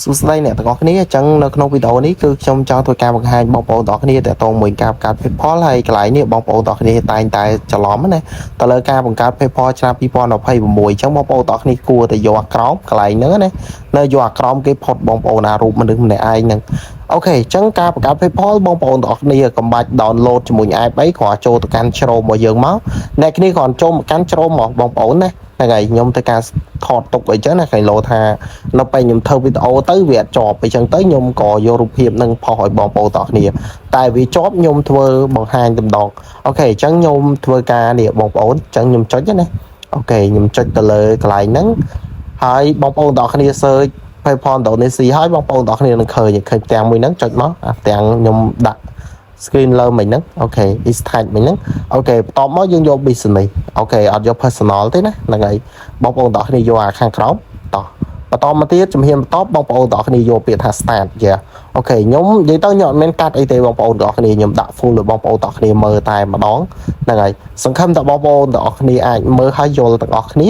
សួស្តីអ្នកទាំងអស់គ្នាអញ្ចឹងនៅក្នុងវីដេអូនេះគឺខ្ញុំចង់ធ្វើការបង្ហាញបងប្អូនទាំងអស់គ្នាតទៅមួយការបង្កើត PayPal ហើយកន្លែងនេះបងប្អូនទាំងអស់គ្នាតែងតែច្រឡំណាទៅលើការបង្កើត PayPal ឆ្នាំ2026អញ្ចឹងបងប្អូនទាំងអស់គ្នាគួរតែយកអាក្រោមកន្លែងហ្នឹងណានៅយកអាក្រោមគេផុតបងប្អូនអារូបមនុស្សម្នាក់ឯងហ្នឹងអូខេអញ្ចឹងការបង្កើត PayPal បងប្អូនទាំងអស់គ្នាកុំបាច់ download ជាមួយ app អីគ្រាន់ចូលទៅកាន់ Chrome របស់យើងមកអ្នកគ្នាគ្រាន់ចូលមកកាន់ Chrome មកបងប្អូនណាហ្នឹងហើយខ្ញុំធ្វើការថតទុកអីចឹងណាគេលោថានៅពេលខ្ញុំធ្វើវីដេអូទៅវាអត់ជាប់អញ្ចឹងទៅខ្ញុំក៏យករូបភាពនឹងផុសឲ្យបងប្អូនទាំងគ្នាតែវាជាប់ខ្ញុំធ្វើបង្ហាញតែម្ដងអូខេអញ្ចឹងខ្ញុំធ្វើការនេះបងប្អូនអញ្ចឹងខ្ញុំចុចណាអូខេខ្ញុំចុចទៅលើកន្លែងហ្នឹងហើយបងប្អូនទាំងគ្នា search PayPal Indonesia ហើយបងប្អូនទាំងគ្នានឹងឃើញទាំងមួយហ្នឹងចុចមកទាំងខ្ញុំដាក់ screen លើមិញហ្នឹងអូខេ is tag មិញហ្នឹងអូខេបន្ទាប់មកយើងយក business អូខេអត់យក personal ទេណាហ្នឹងហើយបងប្អូនទាំងគ្នាយកអាខាងក្រោមតោះបន្តមកទៀតជំហានបន្តបងប្អូនទាំងគ្នាយកពាក្យថា start យ៉ាអូខេខ្ញុំនិយាយទៅខ្ញុំអត់មានកាត់អីទេបងប្អូនទាំងគ្នាខ្ញុំដាក់ full ឲ្យបងប្អូនទាំងគ្នាមើលតែម្ដងហ្នឹងហើយសង្ឃឹមថាបងប្អូនទាំងគ្នាអាចមើលហើយយល់ទាំងអស់គ្នា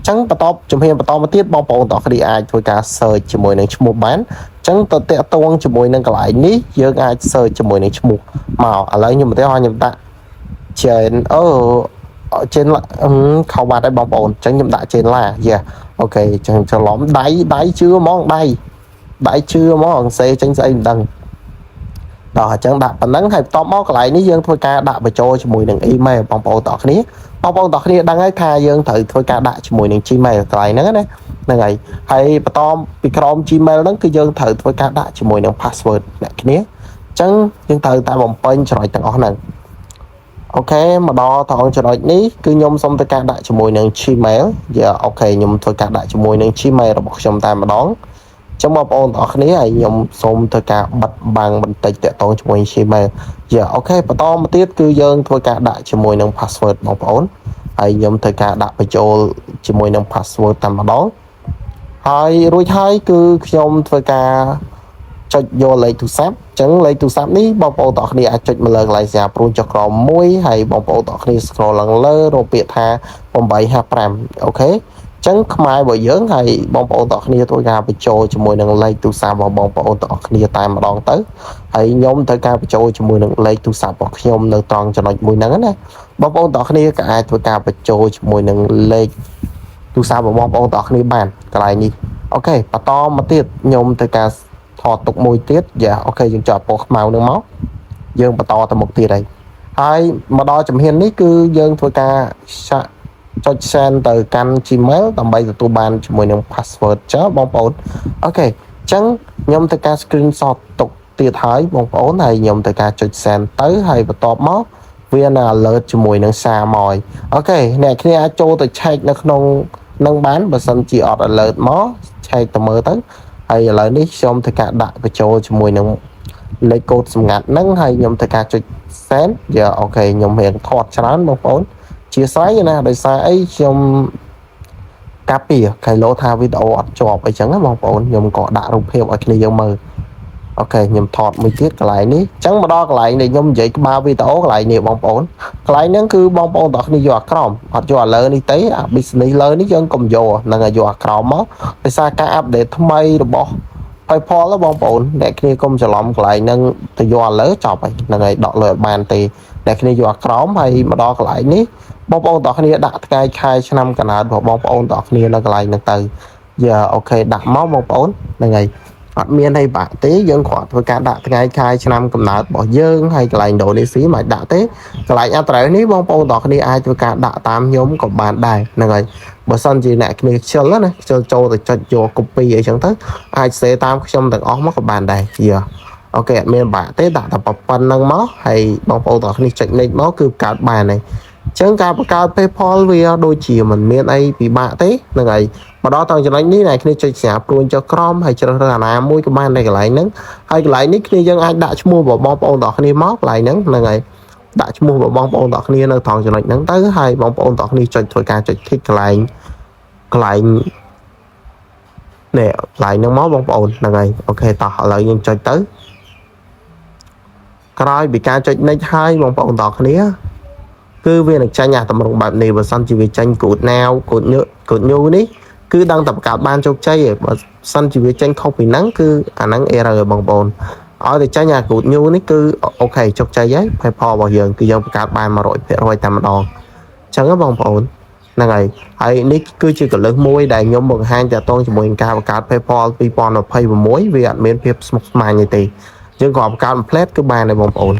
ចឹងបន្តជំហានបន្តមកទៀតបងប្អូនទាំងគ្នាអាចធ្វើការ search ជាមួយនឹងឈ្មោះបានចឹងទៅតាក់ទងជាមួយនឹងកន្លែងនេះយើងអាច search ជាមួយនឹងឈ្មោះមកឥឡូវខ្ញុំឧទាហរណ៍ខ្ញុំដាក់ chain chain ខោបាត់ហើយបងប្អូនចឹងខ្ញុំដាក់ chain ឡាយ៉ាអូខេចឹងច្រឡំដៃជឿហ្មងដៃជឿហ្មងសេចេញស្អីមិនដឹងដល់អញ្ចឹងដាក់ប៉ុណ្ណឹងហើយបន្ទាប់មកកន្លែងនេះយើងធ្វើការដាក់បញ្ចូលជាមួយនឹង email បងប្អូនទាំងគ្នាបងប្អូនទាំងគ្នាដឹងហើយថាយើងត្រូវធ្វើការដាក់ជាមួយនឹង Gmail កន្លែងហ្នឹងណាហ្នឹងហើយបន្តពីក្រោម Gmail ហ្នឹងគឺយើងត្រូវធ្វើការដាក់ជាមួយនឹង password អ្នកគ្នាអញ្ចឹងយើងត្រូវតែបំពេញចំណុចទាំងអស់ហ្នឹងអូខេមកដល់ត្រង់ចំណុចនេះគឺខ្ញុំសូមធ្វើការដាក់ជាមួយនឹង Gmail យ៉ាអូខេខ្ញុំធ្វើការដាក់ជាមួយនឹង Gmail របស់ខ្ញុំតែម្ដងចឹងបងប្អូនទាំងអស់គ្នាហើយខ្ញុំសូមធ្វើការបិទបាំងបន្តិចតាក់ទងជាមួយ Gmail យ៉ាអូខេបន្តមកទៀតគឺយើងធ្វើការដាក់ជាមួយនឹង password បងប្អូនហើយខ្ញុំធ្វើការដាក់បញ្ចូលជាមួយនឹង password តែម្ដងហើយរួចហើយគឺខ្ញុំធ្វើការចុចយកលេខទូរស័ព្ទអញ្ចឹងលេខទូរស័ព្ទនេះបងប្អូនទាំងគ្នាអាចចុចមកលើកន្លែងសញ្ញាព្រួយចុចក្រោម1ហើយបងប្អូនទាំងគ្នា scroll ឡើងលើរកពាក្យថា855អូខេចឹងខ្មែររបស់យើងហើយបងប្អូនទាំងគ្នាធ្វើការបញ្ចូលជាមួយនឹងលេខទូរស័ព្ទរបស់បងប្អូនទាំងគ្នាតែម្ដងទៅហើយខ្ញុំត្រូវការបញ្ចូលជាមួយនឹងលេខទូរស័ព្ទរបស់ខ្ញុំនៅត្រង់ចំណុចមួយហ្នឹងណាបងប្អូនទាំងគ្នាក៏អាចធ្វើការបញ្ចូលជាមួយនឹងលេខទូរស័ព្ទរបស់បងប្អូនទាំងគ្នាបានកន្លែងនេះអូខេបន្តមកទៀតខ្ញុំត្រូវការថតទុកមួយទៀតយ៉ាអូខេយើងចុចពណ៌ខ្មៅនឹងមកយើងបន្តទៅមុខទៀតហើយមកដល់ជំហាននេះគឺយើងធ្វើការចុច send ទៅកាន់ Gmail ដើម្បីទទួលបានជាមួយនឹង password ចាបងប្អូនអូខេអញ្ចឹងខ្ញុំធ្វើការ screenshot ទុកទៀតហើយបងប្អូនហើយខ្ញុំធ្វើការចុច send ទៅហើយបន្ទាប់មកវានឹង alert ជាមួយនឹងសារមកអូខេអ្នកគ្នាអាចចូលទៅ check នៅក្នុងនឹងបានបើសិនជាអត់ alert មក check ទៅមើលទៅហើយឥឡូវនេះខ្ញុំធ្វើការដាក់បញ្ចូលជាមួយនឹងលេខកូដសម្ងាត់ហ្នឹងហើយខ្ញុំធ្វើការចុច send យ៉ាអូខេខ្ញុំរៀងថតច្រើនបងប្អូនជាស្រ័យណាដោយសារអីខ្ញុំកាពីគេលោថាវីដេអូអត់ជាប់អីចឹងណាបងប្អូនខ្ញុំក៏ដាក់រូបភាពឲ្យគ្នាយើងមើលអូខេខ្ញុំថតមួយទៀតកន្លែងនេះអញ្ចឹងមកដល់កន្លែងនេះខ្ញុំនិយាយក្បាលវីដេអូកន្លែងនេះបងប្អូនកន្លែងហ្នឹងគឺបងប្អូនទាំងគ្នាយកអាក្រោមអត់យកអាលើនេះទេអា business លើនេះយើងកុំយកហ្នឹងឲ្យយកអាក្រោមមកដោយសារការអាប់ដេតថ្មីរបស់ PayPal បងប្អូនអ្នកគ្នាកុំច្រឡំកន្លែងហ្នឹងទៅយកអាលើចប់ហើយហ្នឹងហើយដកលើបានទេអ្នកគ្នាយកអាក្រោមហើយមកដល់កន្លែងនេះបងប្អូនទាំងគ្នាដាក់ថ្ងៃខែឆ្នាំកំណើតរបស់បងប្អូនទាំងគ្នានៅកន្លែងហ្នឹងទៅយ៉ាអូខេដាក់មកបងប្អូនហ្នឹងហើយអត់មានអីបាក់ទេយើងគ្រាន់ធ្វើការដាក់ថ្ងៃខែឆ្នាំកំណើតរបស់យើងហើយកន្លែងឥណ្ឌូនេស៊ីមិនដាក់ទេកន្លែងអត្រូវនេះបងប្អូនទាំងគ្នាអាចធ្វើការដាក់តាមខ្ញុំក៏បានដែរហ្នឹងហើយបើសិនជាអ្នកគ្នាខ្ជិលណាខ្ជិលចូលទៅចុចយក copy អីចឹងទៅអាចសេតាមខ្ញុំទាំងអស់មកក៏បានដែរយ៉ាអូខេអត់មានបាក់ទេដាក់តែប៉ុណ្្នឹងមកហើយបងប្អូនទាំងគ្នាចុច next មកគឺកើតបានហើយចឹងការបង្កើត PayPal វាដូចជាមិនមានអីពិបាកទេហ្នឹងហើយមកដល់ត្រង់ចំណុចនេះអ្នកគ្នាចុចស្រាប់ព្រួយចុះក្រមហើយជ្រើសរើសអាណាមួយក៏បានដែរកន្លែងហ្នឹងហើយកន្លែងនេះគ្នាយើងអាចដាក់ឈ្មោះរបស់បងប្អូនទាំងគ្នាមកកន្លែងហ្នឹងហ្នឹងហើយដាក់ឈ្មោះរបស់បងប្អូនទាំងគ្នានៅត្រង់ចំណុចហ្នឹងទៅហើយបងប្អូនទាំងគ្នាចុចធ្វើការចុច click កន្លែងនេះកន្លែងហ្នឹងមកបងប្អូនហ្នឹងហើយអូខេតោះឥឡូវយើងចុចទៅក្រោយពីការចុច next ហើយបងប្អូនទាំងគ្នាគឺវានឹងចាញ់អាតម្រងបែបនេះបើសិនជាវាចាញ់ good now good new នេះ cứ đang tập cả ban chụp chay mà sân chỉ việc tranh không bị nắng cứ anh nắng error bằng bồn ở thì trái nhà cụ nhu ní cứ ok chụp chay ấy phải phò vào giờ cứ dòng cả ban mà rồi tầm đòn chẳng có bằng bồn là ngày ấy ní cứ chỉ có lớn môi đại nhóm một hai giờ tôn chỉ muốn cao cả phải phò bị phò nó phải vào mối vì anh miễn phép smart như thế chứ còn cả plate cứ bàn này bằng bồn